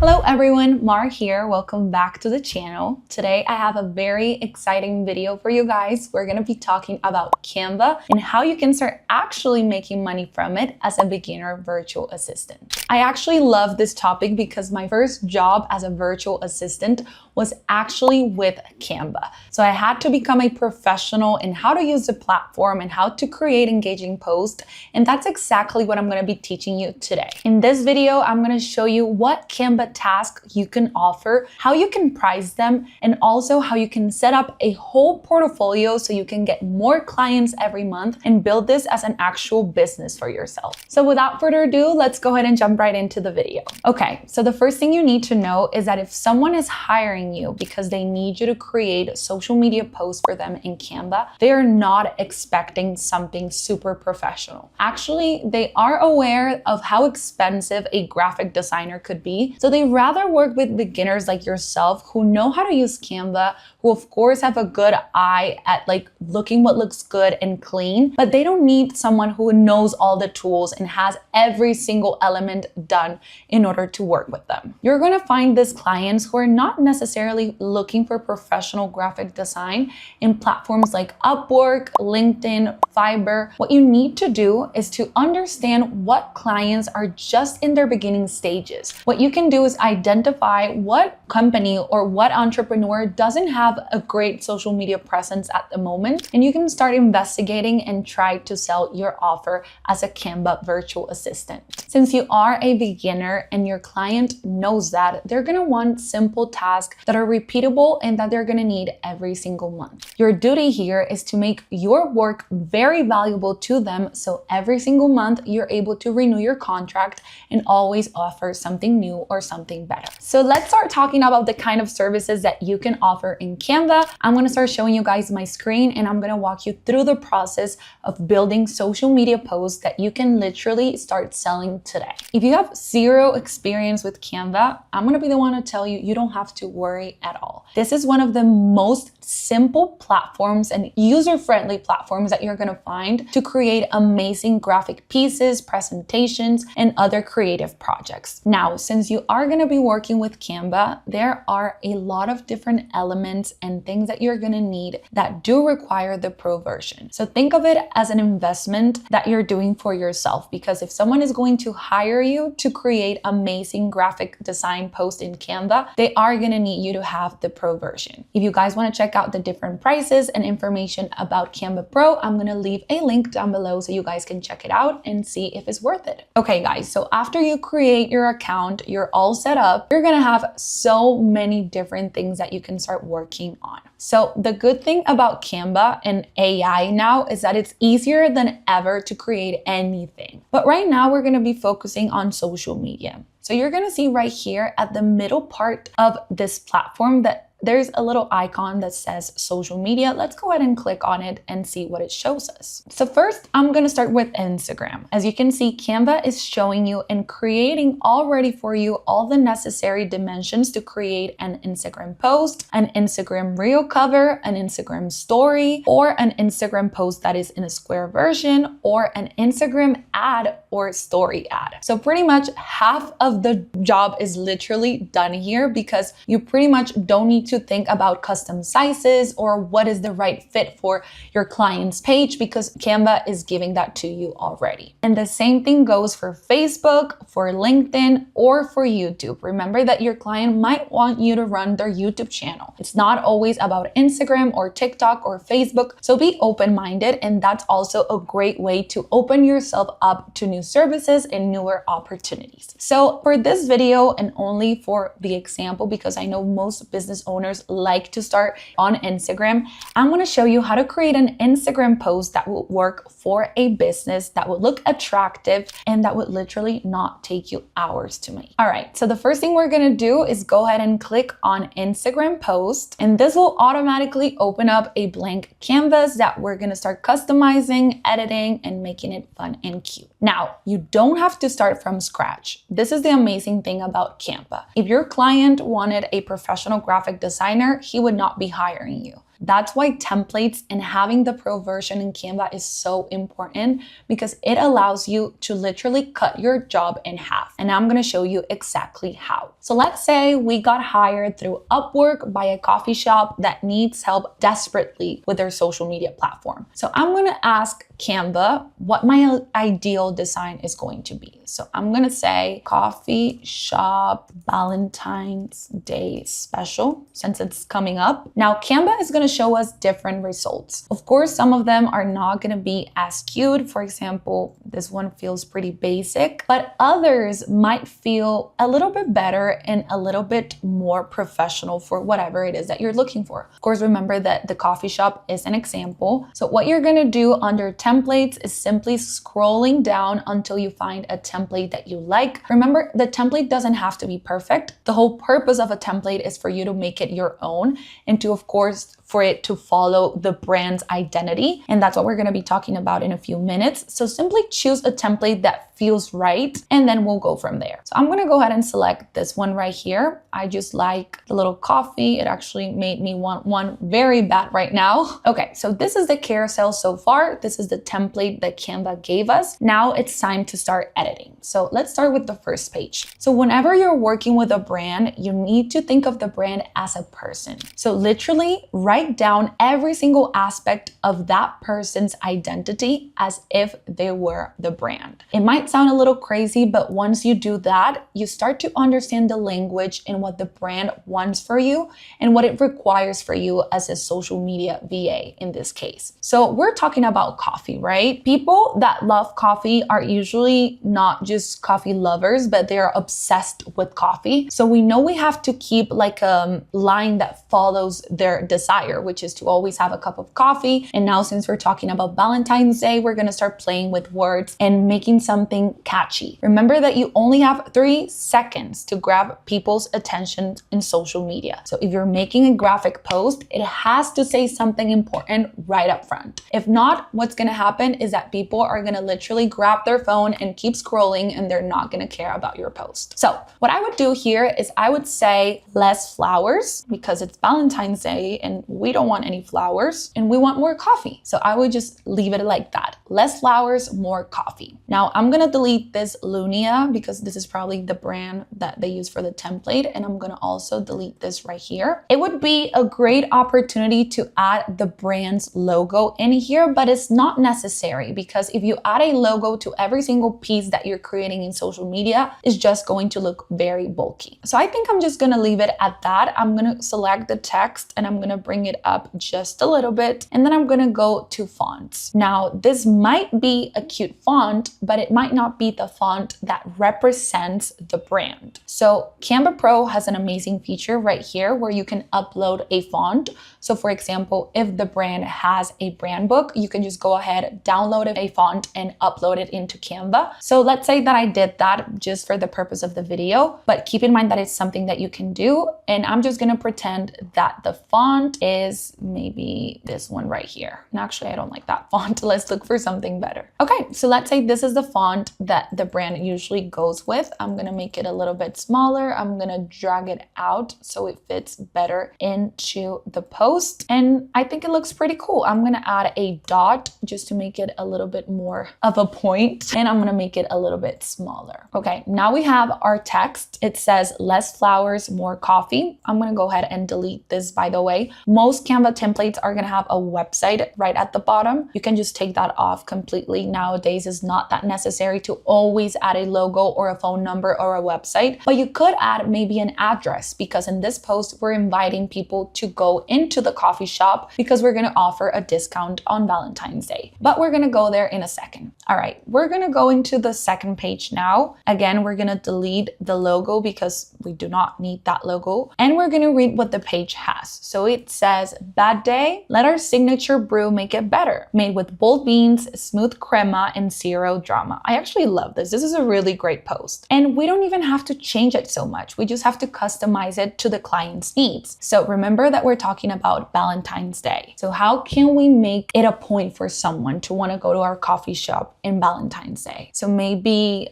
Hello everyone, Mar here. Welcome back to the channel. Today I have a very exciting video for you guys. We're going to be talking about Canva and how you can start actually making money from it as a beginner virtual assistant. I actually love this topic because my first job as a virtual assistant was actually with Canva. So I had to become a professional in how to use the platform and how to create engaging posts. And that's exactly what I'm going to be teaching you today. In this video, I'm going to show you what Canva tasks you can offer, how you can price them, and also how you can set up a whole portfolio so you can get more clients every month and build this as an actual business for yourself. So without further ado, let's go ahead and jump right into the video. Okay, so the first thing you need to know is that if someone is hiring you because they need you to create social media posts for them in Canva, they are not expecting something super professional. Actually, they are aware of how expensive a graphic designer could be, so they rather work with beginners like yourself who know how to use Canva, who of course have a good eye at looking what looks good and clean, but they don't need someone who knows all the tools and has every single element done in order to work with them. You're going to find these clients who are not necessarily looking for professional graphic design in platforms like Upwork, LinkedIn, Fiverr. What you need to do is to understand what clients are just in their beginning stages. What you can do is identify what company or what entrepreneur doesn't have a great social media presence at the moment, and you can start investigating and try to sell your offer as a Canva virtual assistant. Since you are a beginner and your client knows that, they're going to want simple tasks that are repeatable and that they're going to need every single month. Your duty here is to make your work very valuable to them, so every single month you're able to renew your contract and always offer something new or something better. So let's start talking about the kind of services that you can offer in Canva. I'm going to start showing you guys my screen and I'm going to walk you through the process of building social media posts that you can literally start selling today. If you have zero experience with Canva, I'm going to be the one to tell you, you don't have to worry at all. This is one of the most simple platforms and user-friendly platforms that you're going to find to create amazing graphic pieces, presentations, and other creative projects. Now, since you are going to be working with Canva, there are a lot of different elements and things that you're going to need that do require the pro version. So think of it as an investment that you're doing for yourself, because if someone is going to hire you to create amazing graphic design posts in Canva, they are going to need you to have the pro version. If you guys want to check out the different prices and information about Canva Pro, I'm going to leave a link down below so you guys can check it out and see if it's worth it. Okay guys, so after you create your account, you're all set up, you're going to have so many different things that you can start working on. So the good thing about Canva and AI now is that it's easier than ever to create anything. But right now we're going to be focusing on social media. So you're going to see right here at the middle part of this platform that there's a little icon that says social media. Let's go ahead and click on it and see what it shows us. So first, I'm going to start with Instagram. As you can see, Canva is showing you and creating already for you all the necessary dimensions to create an Instagram post, an Instagram reel cover, an Instagram story, or an Instagram post that is in a square version, or an Instagram ad or story ad. So pretty much half of the job is literally done here, because you pretty much don't need to think about custom sizes or what is the right fit for your client's page, because Canva is giving that to you already. And the same thing goes for Facebook, for LinkedIn, or for YouTube. Remember that your client might want you to run their YouTube channel. It's not always about Instagram or TikTok or Facebook. So be open-minded, and that's also a great way to open yourself up to new services and newer opportunities. So for this video, and only for the example, because I know most business owners like to start on Instagram, I'm going to show you how to create an Instagram post that will work for a business, that will look attractive, and that would literally not take you hours to make. All right, so the first thing we're going to do is go ahead and click on Instagram post, and this will automatically open up a blank canvas that we're going to start customizing, editing, and making it fun and cute. Now, you don't have to start from scratch. This is the amazing thing about Canva. If your client wanted a professional graphic designer, he would not be hiring you. That's why templates and having the pro version in Canva is so important, because it allows you to literally cut your job in half. And I'm gonna show you exactly how. So let's say we got hired through Upwork by a coffee shop that needs help desperately with their social media platform. So I'm gonna ask Canva what my ideal design is going to be. So I'm gonna say coffee shop Valentine's Day special, since it's coming up. Now Canva is gonna show us different results. Of course, some of them are not gonna be as cute. For example, this one feels pretty basic, but others might feel a little bit better and a little bit more professional for whatever it is that you're looking for. Of course, remember that the coffee shop is an example. So what you're gonna do under templates is simply scrolling down until you find a template that you like. Remember, the template doesn't have to be perfect. The whole purpose of a template is for you to make it your own and to, of course, for it to follow the brand's identity. And that's what we're gonna be talking about in a few minutes. So simply choose a template that feels right, and then we'll go from there. So I'm gonna go ahead and select this one right here. I just like the little coffee. It actually made me want one very bad right now. Okay, so this is the carousel so far. This is the template that Canva gave us. Now it's time to start editing. So let's start with the first page. So whenever you're working with a brand, you need to think of the brand as a person. So literally write down every single aspect of that person's identity as if they were the brand. It might sound a little crazy, but once you do that, you start to understand the language and what the brand wants for you and what it requires for you as a social media VA in this case. So we're talking about coffee, right? People that love coffee are usually not just coffee lovers, but they are obsessed with coffee. So we know we have to keep like a line that follows their desire, which is to always have a cup of coffee. And now since we're talking about Valentine's Day, we're gonna start playing with words and making something catchy. Remember that you only have 3 seconds to grab people's attention in social media. So if you're making a graphic post, it has to say something important right up front. If not, what's gonna happen is that people are gonna literally grab their phone and keep scrolling, and they're not gonna care about your post. So what I would do here is I would say less flowers, because it's Valentine's Day and we don't want any flowers and we want more coffee. So I would just leave it like that. Less flowers, more coffee. Now I'm gonna delete this Lunia because this is probably the brand that they use for the template, and I'm gonna also delete this right here. It would be a great opportunity to add the brand's logo in here, but it's not necessary, because if you add a logo to every single piece that you're creating in social media, it's just going to look very bulky. So I think I'm just gonna leave it at that. I'm gonna select the text and I'm gonna bring it up just a little bit, and then I'm gonna go to fonts. Now this might be a cute font, but it might not be the font that represents the brand. So Canva Pro has an amazing feature right here where you can upload a font. So for example, if the brand has a brand book, you can just go ahead, download a font and upload it into Canva. So let's say that I did that just for the purpose of the video, but keep in mind that it's something that you can do. And I'm just gonna pretend that the font is maybe this one right here. And actually, I don't like that font. Let's look for something better. Okay, so let's say this is the font that the brand usually goes with. I'm gonna make it a little bit smaller. I'm gonna drag it out so it fits better into the post. And I think it looks pretty cool. I'm gonna add a dot just to make it a little bit more of a point. And I'm gonna make it a little bit smaller. Okay, now we have our text. It says less flowers, more coffee. I'm gonna go ahead and delete this, by the way. Most Canva templates are gonna have a website right at the bottom. You can just take that off completely. Nowadays, it's not that necessary to always add a logo or a phone number or a website, but you could add maybe an address, because in this post, we're inviting people to go into the coffee shop because we're gonna offer a discount on Valentine's Day. But we're gonna go there in a second. All right, we're gonna go into the second page now. Again, we're gonna delete the logo because we do not need that logo. And we're gonna read what the page has. So it says, bad day, let our signature brew make it better. Made with bold beans, smooth crema, and zero drama. I actually love this. This is a really great post. And we don't even have to change it so much. We just have to customize it to the client's needs. So remember that we're talking about Valentine's Day. So how can we make it a point for someone someone to want to go to our coffee shop in Valentine's Day. So maybe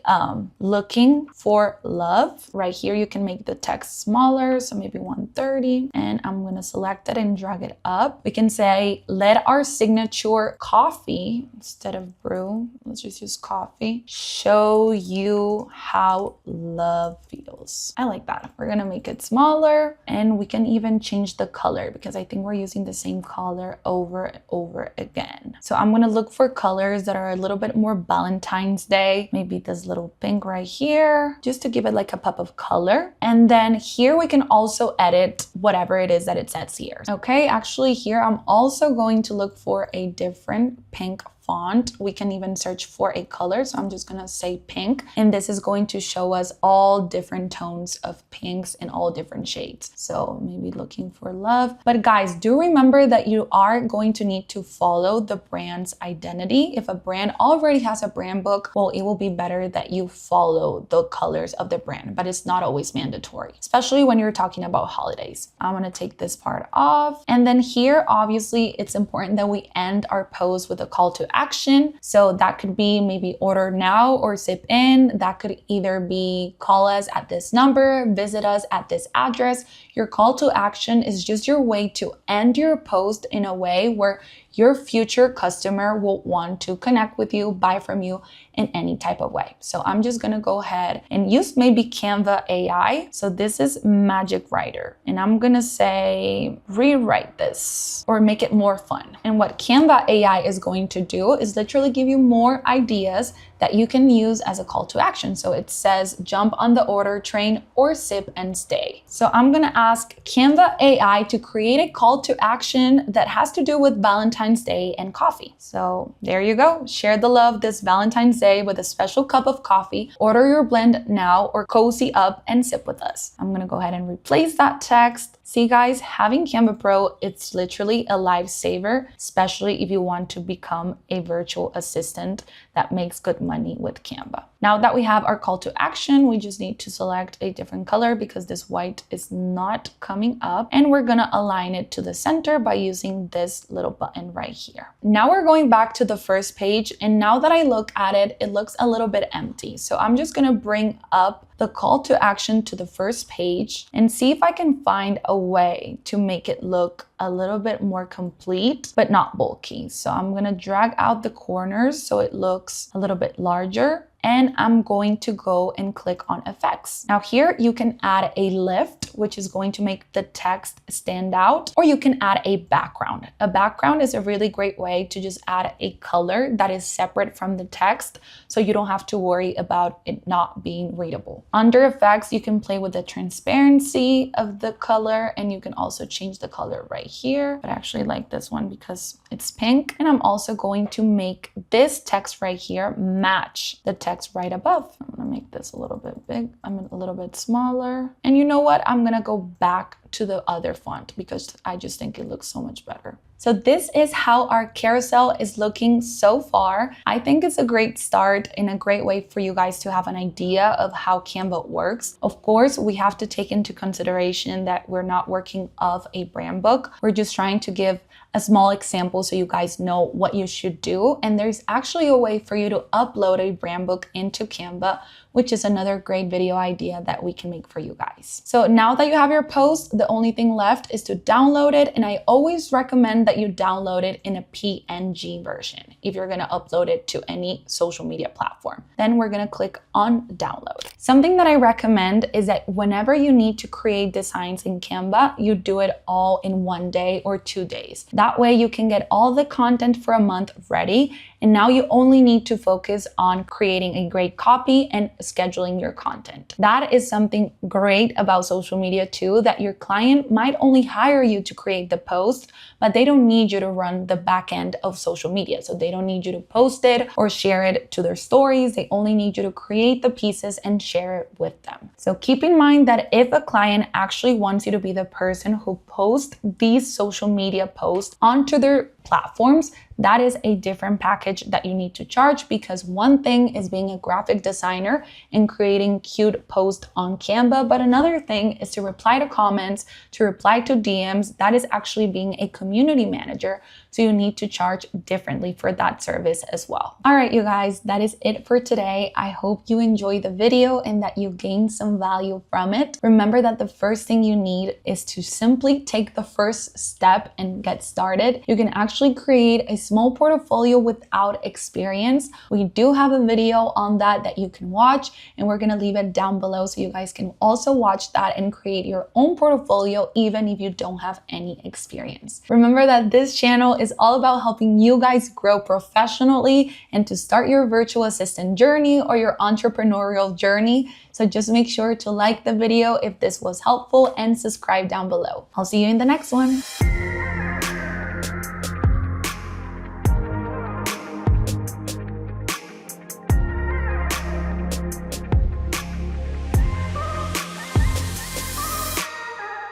looking for love. Right here, you can make the text smaller, so maybe 130, and I'm gonna select it and drag it up. We can say, let our signature coffee, instead of brew, let's just use coffee, show you how love feels. I like that. We're gonna make it smaller, and we can even change the color because I think we're using the same color over and over again. So I'm gonna look for colors that are a little bit more Valentine's Day. Maybe this little pink right here, just to give it like a pop of color. And then here we can also edit whatever it is that it says here. Okay, actually here I'm also going to look for a different pink font. We can even search for a color. So I'm just gonna say pink, and this is going to show us all different tones of pinks in all different shades. So maybe looking for love. But guys, do remember that you are going to need to follow the brand's identity. If a brand already has a brand book, well, it will be better that you follow the colors of the brand, but it's not always mandatory, especially when you're talking about holidays. I'm gonna take this part off. And then here, obviously, it's important that we end our post with a call to action. So that could be maybe order now or zip in. That could either be call us at this number, visit us at this address. Your call to action is just your way to end your post in a way where your future customer will want to connect with you, buy from you in any type of way. So I'm just gonna go ahead and use maybe Canva AI. So this is Magic Writer, and I'm gonna say rewrite this or make it more fun. And what Canva AI is going to do is literally give you more ideas that you can use as a call to action. So it says jump on the order train or sip and stay. So I'm gonna ask Canva AI to create a call to action that has to do with Valentine's Day and coffee. So there you go. Share the love this Valentine's Day with a special cup of coffee. Order your blend now or cozy up and sip with us. I'm gonna go ahead and replace that text. See guys, having Canva Pro, it's literally a lifesaver, especially if you want to become a virtual assistant that makes good money with Canva. Now that we have our call to action, we just need to select a different color because this white is not coming up, and we're gonna align it to the center by using this little button right here. Now we're going back to the first page, and now that I look at it, it looks a little bit empty. So I'm just gonna bring up the call to action to the first page and see if I can find a way to make it look a little bit more complete, but not bulky. So I'm gonna drag out the corners so it looks a little bit larger. And I'm going to go and click on effects. Now here you can add a lift, which is going to make the text stand out, or you can add a background. A background is a really great way to just add a color that is separate from the text, so you don't have to worry about it not being readable. Under effects, you can play with the transparency of the color, and you can also change the color right here. But I actually like this one because it's pink. And I'm also going to make this text right here match the text right above. I'm gonna make this a little bit big. I'm a little bit smaller. And you know what? I'm gonna go back to the other font because I just think it looks so much better. So this is how our carousel is looking so far. I think it's a great start and a great way for you guys to have an idea of how Canva works. Of course, we have to take into consideration that we're not working off a brand book. We're just trying to give a small example so you guys know what you should do. And there's actually a way for you to upload a brand book into Canva, which is another great video idea that we can make for you guys. So now that you have your post, the only thing left is to download it. And I always recommend that you download it in a PNG version if you're gonna upload it to any social media platform. Then we're gonna click on download. Something that I recommend is that whenever you need to create designs in Canva, you do it all in 1 day or 2 days. That way you can get all the content for a month ready, and now you only need to focus on creating a great copy and scheduling your content. That is something great about social media too, that your client might only hire you to create the post, but they don't need you to run the back end of social media. So they don't need you to post it or share it to their stories. They only need you to create the pieces and share it with them. So keep in mind that if a client actually wants you to be the person who posts these social media posts onto their platforms, that is a different package that you need to charge, because one thing is being a graphic designer and creating cute posts on Canva, but another thing is to reply to comments, to reply to DMs. That is actually being a community manager. So you need to charge differently for that service as well. All right, you guys, that is it for today. I hope you enjoyed the video and that you gained some value from it. Remember that the first thing you need is to simply take the first step and get started. You can actually create a small portfolio without experience. We do have a video on that you can watch, and we're gonna leave it down below so you guys can also watch that and create your own portfolio even if you don't have any experience. Remember that this channel is all about helping you guys grow professionally and to start your virtual assistant journey or your entrepreneurial journey. So just make sure to like the video if this was helpful and subscribe down below. I'll see you in the next one.